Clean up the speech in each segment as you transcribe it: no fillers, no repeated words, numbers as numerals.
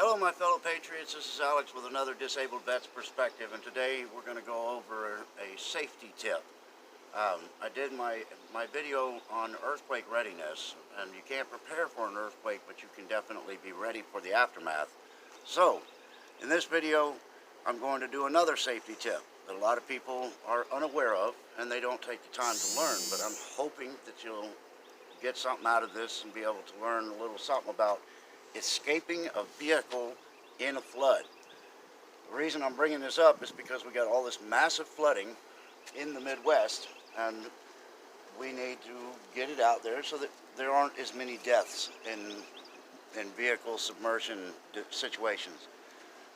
Hello my fellow patriots, this is Alex with another Disabled Vet's Perspective, and today we're going to go over a safety tip. I did my video on earthquake readiness, and you can't prepare for an earthquake, but you can definitely be ready for the aftermath. So, in this video, I'm going to do another safety tip that a lot of people are unaware of, and they don't take the time to learn, but I'm hoping that you'll get something out of this and be able to learn a little something about escaping a vehicle in a flood. The reason I'm bringing this up is because we got all this massive flooding in the Midwest, and we need to get it out there so that there aren't as many deaths in vehicle submersion situations.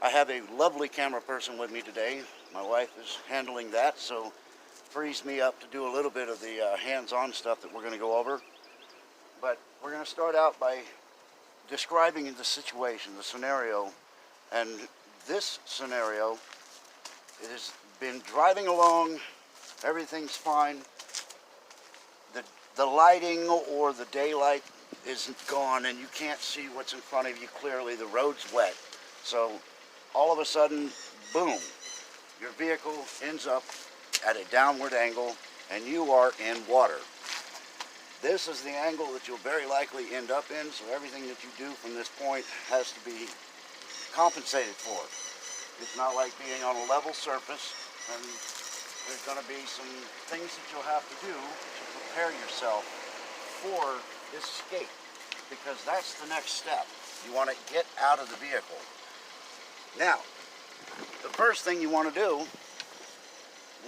I have a lovely camera person with me today. My wife is handling that, so it frees me up to do a little bit of the hands-on stuff that we're going to go over. But we're going to start out by describing the situation, the scenario, and this scenario has been driving along, everything's fine, the lighting or the daylight isn't gone and you can't see what's in front of you clearly, the road's wet, so all of a sudden, boom, your vehicle ends up at a downward angle and you are in water. This is the angle that you'll very likely end up in, so everything that you do from this point has to be compensated for. It's not like being on a level surface, and there's going to be some things that you'll have to do to prepare yourself for this escape, because that's the next step. You want to get out of the vehicle. Now, the first thing you want to do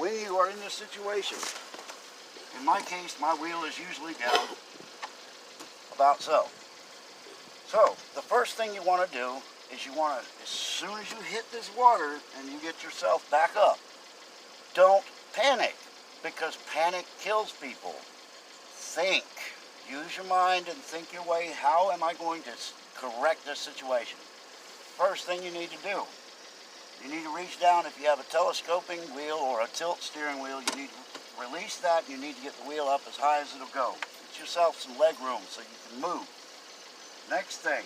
when you are in this situation, in my case, my wheel is usually down about so. So, the first thing you want to do is you want to, as soon as you hit this water and you get yourself back up, don't panic, because panic kills people. Think. Use your mind and think your way, how am I going to correct this situation? First thing you need to do, you need to reach down. If you have a telescoping wheel or a tilt steering wheel, you need to release that. You need to get the wheel up as high as it'll go. Get yourself some leg room so you can move. Next thing,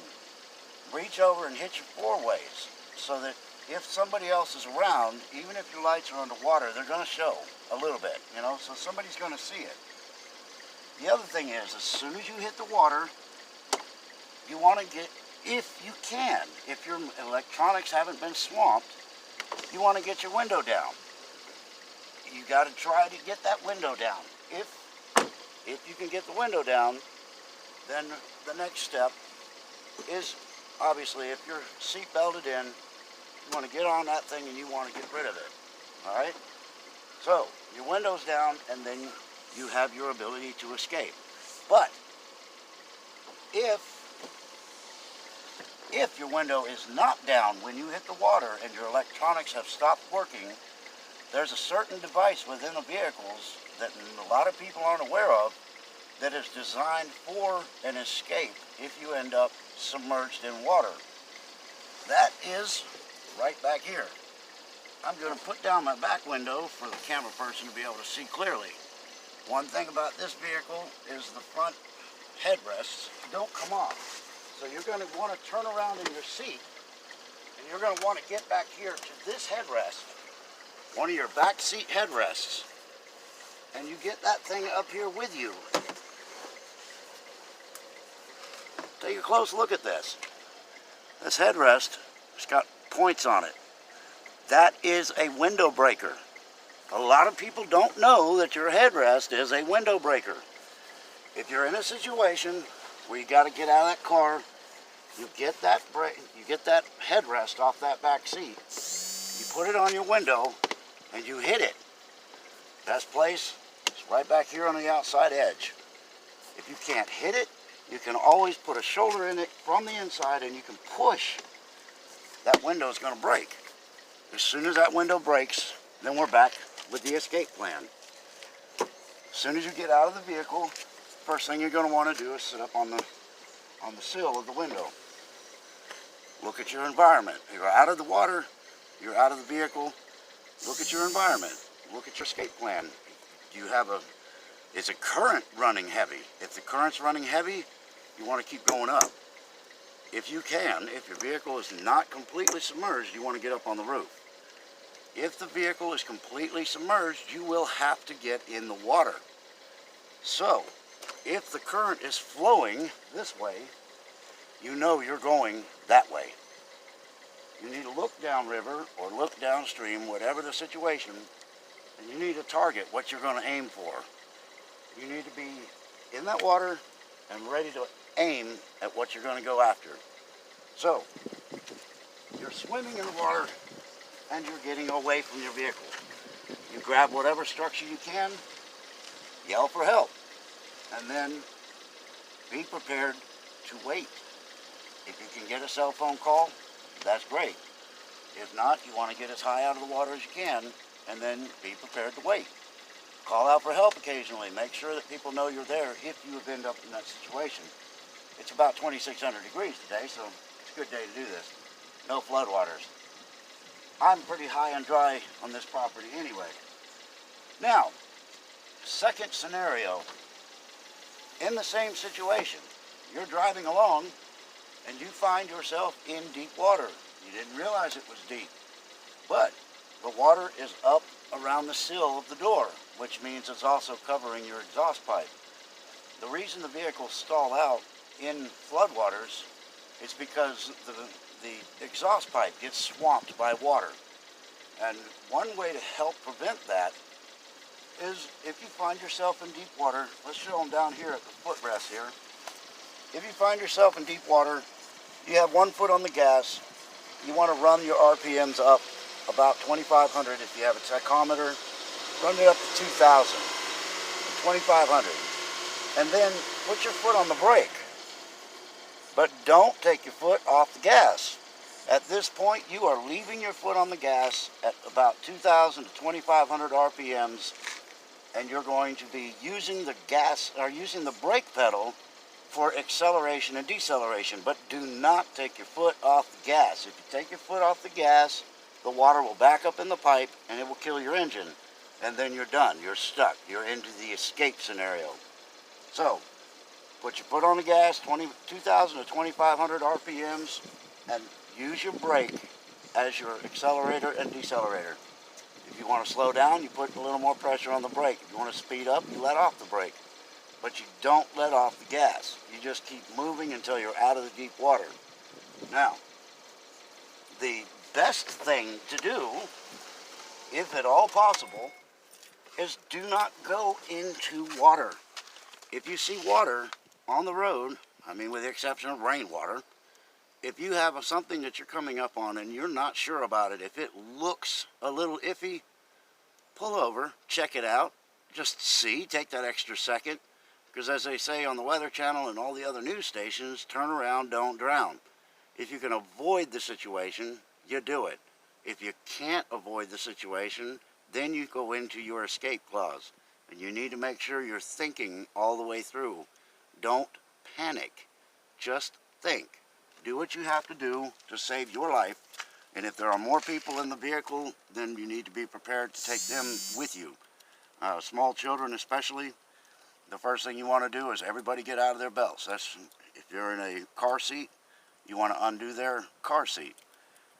reach over and hit your four-ways so that if somebody else is around, even if your lights are underwater, they're going to show a little bit, you know, so somebody's going to see it. The other thing is, as soon as you hit the water, you want to get, if you can, if your electronics haven't been swamped, you want to get your window down. You got to try to get that window down. If you can get the window down, then the next step is, obviously, if you're seat belted in, you want to get on that thing and you want to get rid of it. All right? So, your window's down, and then you have your ability to escape. But if your window is not down when you hit the water and your electronics have stopped working, there's a certain device within the vehicles that a lot of people aren't aware of that is designed for an escape if you end up submerged in water. That is right back here. I'm going to put down my back window for the camera person to be able to see clearly. One thing about this vehicle is the front headrests don't come off. So you're going to want to turn around in your seat, and you're going to want to get back here to this headrest, one of your back seat headrests, and you get that thing up here with you. Take a close look at this. This headrest has got points on it. That is a window breaker. A lot of people don't know that your headrest is a window breaker. If you're in a situation where you got to get out of that car, you get that headrest off that back seat, you put it on your window, and you hit it. Best place is right back here on the outside edge. If you can't hit it, you can always put a shoulder in it from the inside, and you can push. That window is going to break. As soon as that window breaks, then we're back with the escape plan. As soon as you get out of the vehicle, first thing you're going to want to do is sit up on the sill of the window. Look at your environment. You're out of the water, you're out of the vehicle. Look at your environment. Look at your escape plan. Do you have is a current running heavy? If the current's running heavy, you want to keep going up. if you can, if your vehicle is not completely submerged, you want to get up on the roof. If the vehicle is completely submerged, you will have to get in the water. So, if the current is flowing this way, you know you're going that way. You need to look downriver or look downstream, whatever the situation, and you need to target what you're going to aim for. You need to be in that water and ready to aim at what you're going to go after. So, you're swimming in the water and you're getting away from your vehicle. You grab whatever structure you can, yell for help, and then be prepared to wait. If you can get a cell phone call, that's great. If not, you want to get as high out of the water as you can, and then be prepared to wait. Call out for help occasionally. Make sure that people know you're there if you have ended up in that situation. It's about 2,600 degrees today, so it's a good day to do this. No floodwaters. I'm pretty high and dry on this property anyway. Now, second scenario. In the same situation, you're driving along and you find yourself in deep water. You didn't realize it was deep, but the water is up around the sill of the door, which means it's also covering your exhaust pipe. The reason the vehicles stall out in floodwaters is because the exhaust pipe gets swamped by water. And one way to help prevent that is if you find yourself in deep water, let's show them down here at the footrest here. If you find yourself in deep water, you have one foot on the gas, you want to run your RPMs up about 2,500 if you have a tachometer, run it up to 2,000, 2,500, and then put your foot on the brake. But don't take your foot off the gas. At this point, you are leaving your foot on the gas at about 2,000 to 2,500 RPMs, and you're going to be using the gas or using the brake pedal for acceleration and deceleration. But do not take your foot off the gas. If you take your foot off the gas, the water will back up in the pipe and it will kill your engine. And then you're done. You're stuck. You're into the escape scenario. So, put your foot on the gas, 2,000 to 2,500 RPMs, and use your brake as your accelerator and decelerator. If you want to slow down, you put a little more pressure on the brake. If you want to speed up, you let off the brake. But you don't let off the gas. You just keep moving until you're out of the deep water. Now, the best thing to do, if at all possible, is do not go into water. If you see water on the road, I mean with the exception of rainwater, if you have something that you're coming up on and you're not sure about it, if it looks a little iffy, pull over, check it out, just see, take that extra second, because as they say on the Weather Channel and all the other news stations, turn around, don't drown. If you can avoid the situation, you do it. If you can't avoid the situation, then you go into your escape clause. And you need to make sure you're thinking all the way through. Don't panic. Just think. Do what you have to do to save your life. And if there are more people in the vehicle, then you need to be prepared to take them with you. Small children especially, the first thing you want to do is everybody get out of their belts. That's, if you're in a car seat, you want to undo their car seat.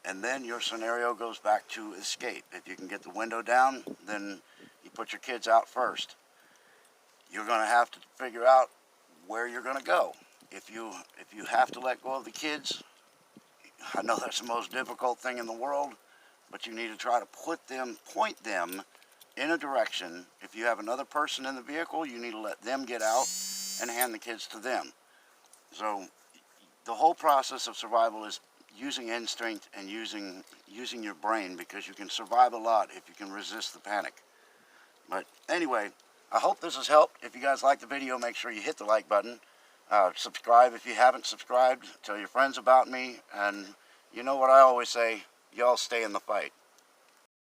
And then your scenario goes back to escape. If you can get the window down, then you put your kids out first. You're going to have to figure out where you're going to go. If you have to let go of the kids, I know that's the most difficult thing in the world, but you need to try to point them in a direction. If you have another person in the vehicle, you need to let them get out and hand the kids to them. So the whole process of survival is using instinct and using your brain, because you can survive a lot if you can resist the panic. But anyway, I hope this has helped. If you guys like the video, make sure you hit the like button. Subscribe if you haven't subscribed. Tell your friends about me. And you know what I always say, y'all stay in the fight.